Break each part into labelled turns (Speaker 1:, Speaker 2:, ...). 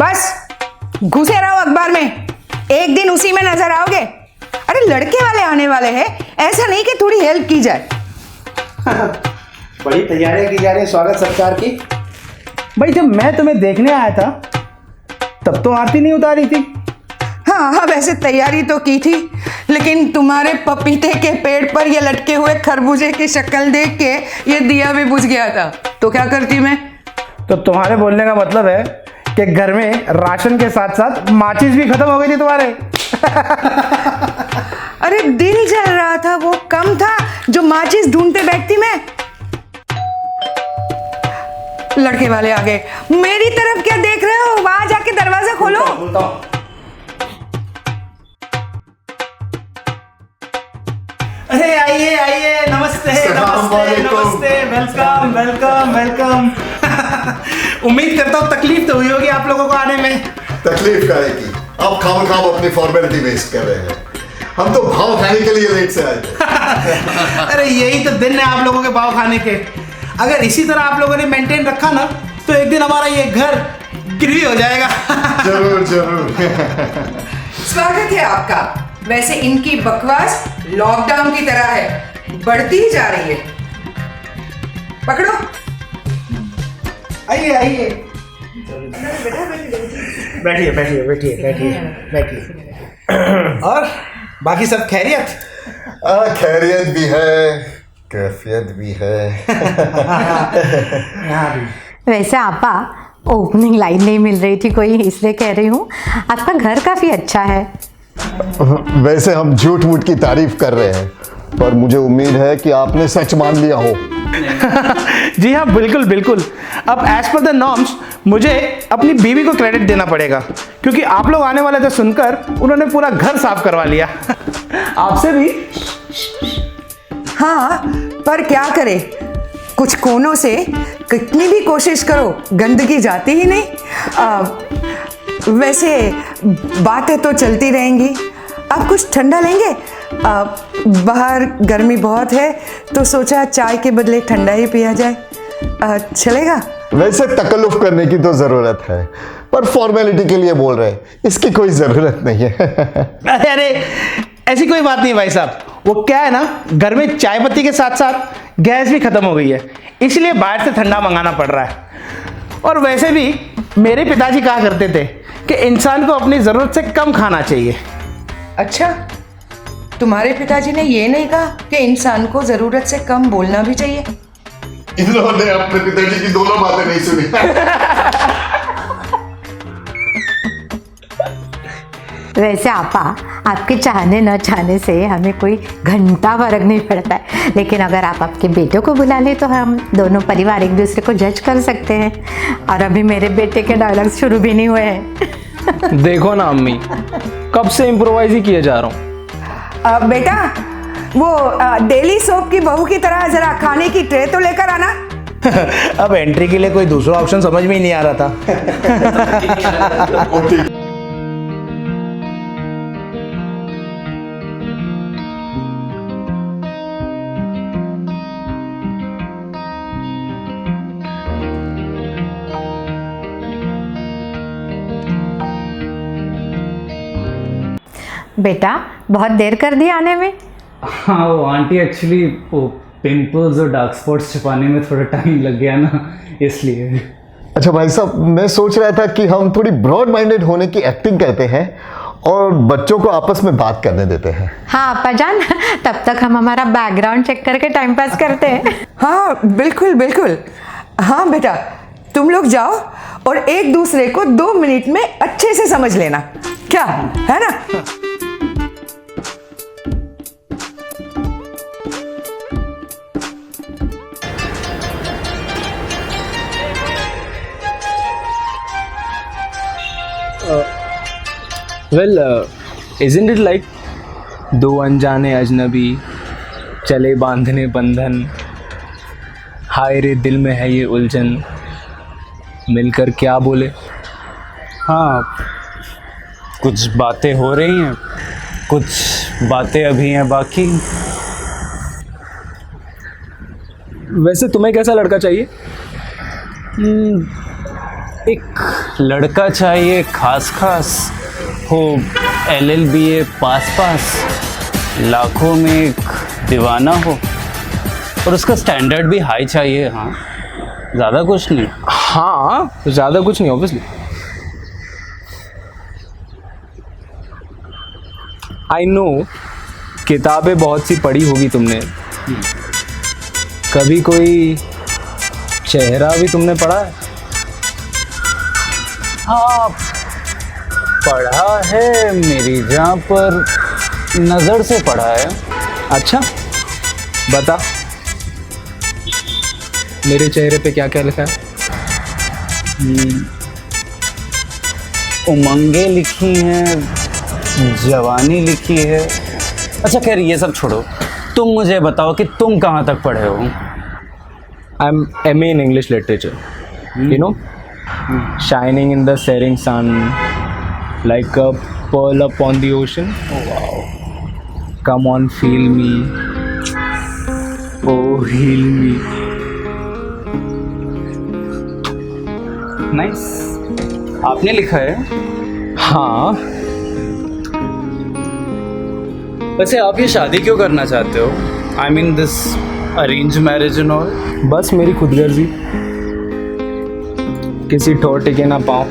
Speaker 1: बस घुसे रहो अखबार में, एक दिन उसी में नजर आओगे। अरे लड़के वाले आने वाले हैं, ऐसा नहीं कि थोड़ी हेल्प की जाए।
Speaker 2: बड़ी तैयारियां की जा रही है स्वागत सत्कार की। भाई जब मैं तुम्हें देखने आया था तब तो आरती नहीं उतारी थी।
Speaker 1: हाँ, वैसे तैयारी तो की थी, लेकिन तुम्हारे पपीते के पेड़ पर ये लटके हुए खरबूजे की शक्ल देख के ये दिया भी बुझ गया था, तो क्या करती मैं।
Speaker 2: तो तुम्हारे बोलने का मतलब है कि घर में राशन के साथ साथ माचिस भी खत्म हो गई थी तुम्हारे।
Speaker 1: अरे दिल जल रहा था, वो कम था जो माचिस ढूंढते बैठती मैं। लड़के वाले आ गए, मेरी तरफ क्या देख रहे हो, वहां जाके दरवाजा खोलो।
Speaker 2: अरे आइए आइए, नमस्ते नमस्ते नमस्ते, वेलकम वेलकम वेलकम। उम्मीद करता हूँ तकलीफ तो हुई होगी आप लोगों को आने में।
Speaker 3: तकलीफ काहे की, आप खाम अपनी फॉर्मेलिटी वेस्ट कर रहे हैं। हम तो भाव खाने के लिए लेट से आए थे।
Speaker 2: अरे यही तो दिन है आप लोगों के भाव खाने के। अगर इसी तरह आप लोगों ने मेंटेन रखा ना तो एक दिन हमारा ये घर गिरवी हो जाएगा।
Speaker 3: जरूर जरूर।
Speaker 1: स्वागत है आपका। वैसे इनकी बकवास लॉकडाउन की तरह है, बढ़ती ही जा रही है। पकड़ो।
Speaker 2: आइए आइए, बैठिए बैठिए बैठिए बैठिए बैठिए। और बाकी सब खैरियत?
Speaker 3: खैरियत भी है, कैफियत भी है।
Speaker 4: वैसे आपा ओपनिंग लाइन नहीं मिल रही थी कोई, इसलिए कह रही हूँ। आपका घर काफी अच्छा है।
Speaker 3: वैसे हम झूठ मूठ की तारीफ कर रहे हैं, पर मुझे उम्मीद है कि आपने सच मान लिया हो।
Speaker 2: जी हाँ, बिल्कुल बिल्कुल। अब एज पर द नॉर्म्स मुझे अपनी बीवी को क्रेडिट देना पड़ेगा, क्योंकि आप लोग आने वाले थे सुनकर उन्होंने पूरा घर साफ करवा लिया। आपसे भी।
Speaker 1: हाँ, पर क्या करे, कुछ कोनों से कितनी भी कोशिश करो गंदगी जाती ही नहीं। वैसे बातें तो चलती रहेंगी। आप कुछ ठंडा लेंगे? बाहर गर्मी बहुत है, तो सोचा चाय के बदले ठंडा ही पिया जाए। चलेगा?
Speaker 3: वैसे तकल्लुफ करने की तो जरूरत है, पर फॉर्मेलिटी के लिए बोल रहे हैं, इसकी कोई जरूरत नहीं है।
Speaker 2: अरे अरे, ऐसी कोई बात नहीं भाई साहब। वो क्या है ना, घर में चाय पत्ती के साथ साथ गैस भी खत्म हो गई है, इसलिए बाहर से ठंडा मंगाना पड़ रहा है। और वैसे भी मेरे पिताजी कहा करते थे कि इंसान को अपनी जरूरत से कम खाना चाहिए।
Speaker 1: अच्छा, तुम्हारे पिताजी ने ये नहीं कहा कि इंसान को जरूरत से कम बोलना भी चाहिए?
Speaker 3: इन्होंने अपने पिताजी की दोनों बातें नहीं सुनी।
Speaker 4: वैसे आपा, आपके चाहने न चाहने से हमें कोई घंटा फर्क नहीं पड़ता है, लेकिन अगर आप आपके बेटे को बुला ले तो हम दोनों परिवार एक दूसरे को जज कर सकते हैं। और अभी मेरे बेटे के डायलॉग्स शुरू भी नहीं हुए हैं।
Speaker 5: देखो ना अम्मी, कब से इम्प्रोवाइज ही किए जा रहा हूँ।
Speaker 1: बेटा, वो डेली सोप की बहू की तरह जरा खाने की ट्रे तो लेकर आना।
Speaker 2: अब एंट्री के लिए कोई दूसरा ऑप्शन समझ में ही नहीं आ रहा था।
Speaker 4: बेटा, बहुत देर कर दी आने में।
Speaker 5: हाँ वो आंटी, एक्चुअली वो पिंपल्स और डार्क स्पॉट्स छिपाने में थोड़ा टाइम लग गया ना, इसलिए।
Speaker 3: अच्छा भाई साहब, मैं सोच रहा था कि हम थोड़ी ब्रॉड माइंडेड होने की एक्टिंग करते हैं और बच्चों को आपस में बात करने देते हैं।
Speaker 4: हाँ आपा जान, तब तक हम हमारा बैकग्राउंड चेक करके टाइम पास करते हैं।
Speaker 1: हाँ बिल्कुल बिल्कुल। हाँ बेटा, तुम लोग जाओ और एक दूसरे को 2 मिनट में अच्छे से समझ लेना, क्या है ना?
Speaker 5: वेल, isn't it like दो अनजाने अजनबी चले बांधने बंधन, हाय रे दिल में है ये उलझन, मिलकर क्या बोले। हाँ, कुछ बातें हो रही हैं, कुछ बातें अभी हैं बाकी। वैसे तुम्हें कैसा लड़का चाहिए?
Speaker 6: एक लड़का चाहिए खास खास, हो LLBA पास, लाखों में एक दीवाना हो, और उसका स्टैंडर्ड भी हाई चाहिए। हाँ, ज़्यादा कुछ नहीं।
Speaker 5: हाँ, ज़्यादा कुछ नहीं ऑब्वियसली। आई नो किताबें बहुत सी पढ़ी होगी तुमने, कभी कोई चेहरा भी तुमने पढ़ा है?
Speaker 6: हाँ, पढ़ा है मेरी जान, पर नज़र से पढ़ा है।
Speaker 5: अच्छा, बता मेरे चेहरे पे क्या क्या लिखा है?
Speaker 6: उमंगे लिखी हैं, जवानी लिखी है। अच्छा खैर ये सब छोड़ो, तुम मुझे बताओ कि तुम कहाँ तक पढ़े हो?
Speaker 5: I am MA in English literature, you know, shining in the setting sun like a pearl upon the ocean. Come on, feel me, oh heal me.
Speaker 6: Nice, आपने लिखा है?
Speaker 5: हाँ,
Speaker 6: वैसे आप ये शादी क्यों करना चाहते हो? I mean this arrange marriage and all.
Speaker 5: बस मेरी खुदगर्जी, किसी ठोर टिके ना पाऊँ,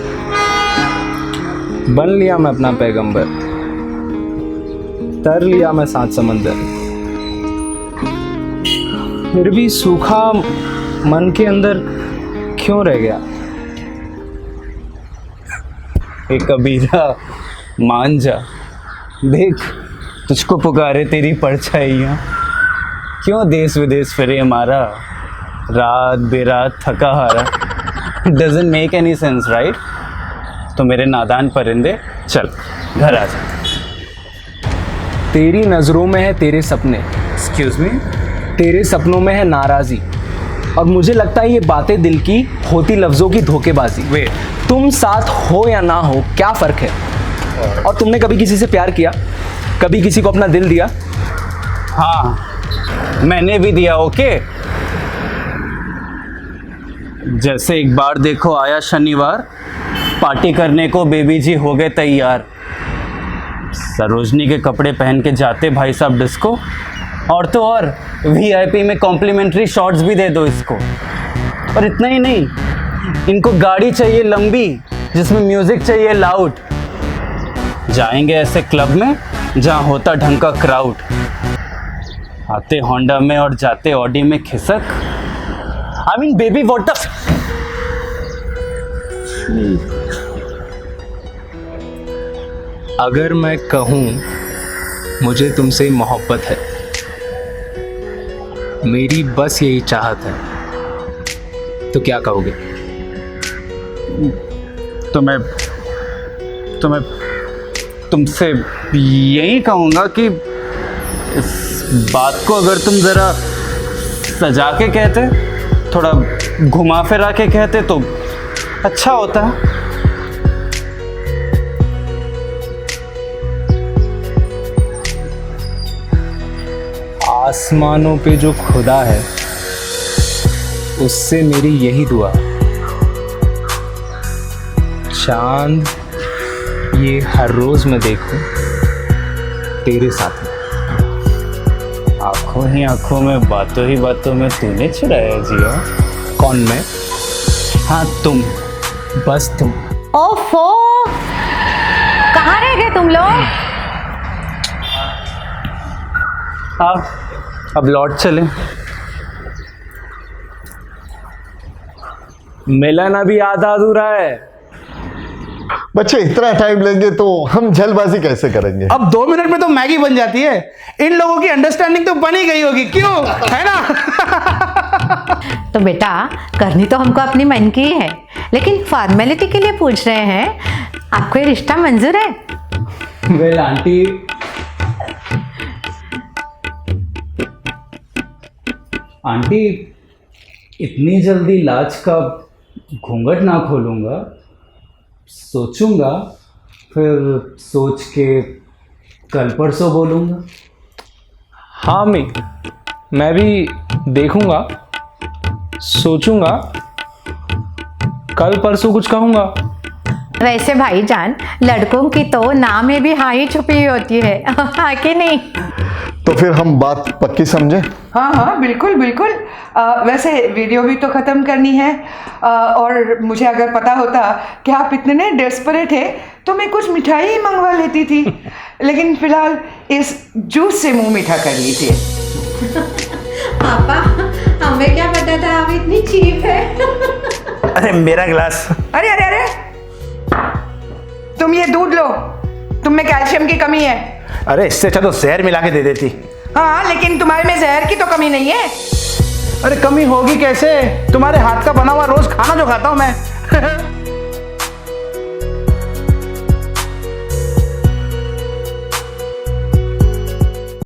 Speaker 5: बन लिया मैं अपना पैगंबर, तर लिया मैं 7 समंदर, फिर भी सूखा मन के अंदर क्यों रह गया?
Speaker 6: ए कबीरा मान जा, देख तुझको पुकारे तेरी परछाइयाँ, क्यों देश विदेश फिरे हमारा, रात बेरात थका हारा। Doesn't make any sense right? तो मेरे नादान परिंदे चल घर आ जा।
Speaker 5: तेरी नज़रों में है तेरे सपने,
Speaker 6: एक्सक्यूज मी?
Speaker 5: तेरे सपनों में है नाराज़ी, और मुझे लगता है ये बातें दिल की होती लफ्ज़ों की धोखेबाजी।
Speaker 6: वेट,
Speaker 5: तुम साथ हो या ना हो क्या फ़र्क है? और तुमने कभी किसी से प्यार किया? कभी किसी को अपना दिल दिया?
Speaker 6: हाँ मैंने भी दिया। ओके, जैसे एक बार देखो आया शनिवार, पार्टी करने को बेबी जी हो गए तैयार, सरोजनी के कपड़े पहन के जाते भाई साहब डिस्को, और तो और VIP में कॉम्प्लीमेंट्री शॉट्स भी दे दो इसको। और इतना ही नहीं, इनको गाड़ी चाहिए लंबी जिसमें म्यूजिक चाहिए लाउड, जाएंगे ऐसे क्लब में जहाँ होता ढंग का क्राउड, आते होंडा में और जाते ऑडी में खिसक। I mean baby what the.
Speaker 5: अगर मैं कहूँ मुझे तुमसे मोहब्बत है, मेरी बस यही चाहत है, तो क्या कहोगे?
Speaker 6: तो मैं तुमसे यही कहूँगा कि इस बात को अगर तुम ज़रा सजा के कहते, थोड़ा घुमा फिरा के कहते तो अच्छा होता।
Speaker 5: आसमानों पे जो खुदा है उससे मेरी यही दुआ, चांद ये हर रोज मैं देखूं तेरे साथ में।
Speaker 6: आंखों ही आंखों में बातों ही बातों में तूने चुराया जिया।
Speaker 5: कौन मैं?
Speaker 6: हाँ तुम,
Speaker 5: बस तुम।
Speaker 4: ओफो, कहाँ रह गए तुम लोग?
Speaker 6: अब लौट चले।
Speaker 5: मिलन अभी आधा अधूरा है।
Speaker 3: बच्चे इतना टाइम लेंगे तो हम जल्दबाजी कैसे करेंगे?
Speaker 2: अब 2 मिनट में तो मैगी बन जाती है। इन लोगों की अंडरस्टैंडिंग तो बनी गई होगी, क्यों, है ना?
Speaker 4: तो बेटा करनी तो हमको अपनी मन की ही है, लेकिन फॉर्मेलिटी के लिए पूछ रहे हैं, आपको ये रिश्ता मंजूर है?
Speaker 6: वेल आंटी, आंटी इतनी जल्दी लाज का घूंघट ना खोलूंगा, सोचूंगा, फिर सोच के कल परसों बोलूंगा।
Speaker 5: हाँ मैं भी देखूंगा, सोचूंगा, कल परसों कुछ कहूँगा।
Speaker 4: वैसे भाईजान, लड़कों की तो नाम में भी हाँ ही छुपी होती है, हाँ कि नहीं?
Speaker 3: तो फिर हम बात पक्की समझे?
Speaker 1: हाँ हाँ बिल्कुल बिल्कुल। वैसे वीडियो भी तो ख़त्म करनी है, और मुझे अगर पता होता कि आप इतने डेस्परेट है तो मैं कुछ मिठाई ही मंगवा लेती थी, लेकिन फिलहाल इस जूस से मुंह मीठा कर लीजिए।
Speaker 4: पापा, हमें क्या पता था आप इतनी चीप है।
Speaker 2: अरे मेरा गिलास।
Speaker 1: अरे अरे अरे, तुम ये दूध लो, तुम में कैल्शियम की कमी है।
Speaker 2: अरे इससे अच्छा तो जहर मिला के दे देती।
Speaker 1: हाँ, लेकिन तुम्हारे में जहर की तो कमी नहीं है।
Speaker 2: अरे कमी होगी कैसे, तुम्हारे हाथ का बना हुआ रोज खाना जो खाता हूँ मैं।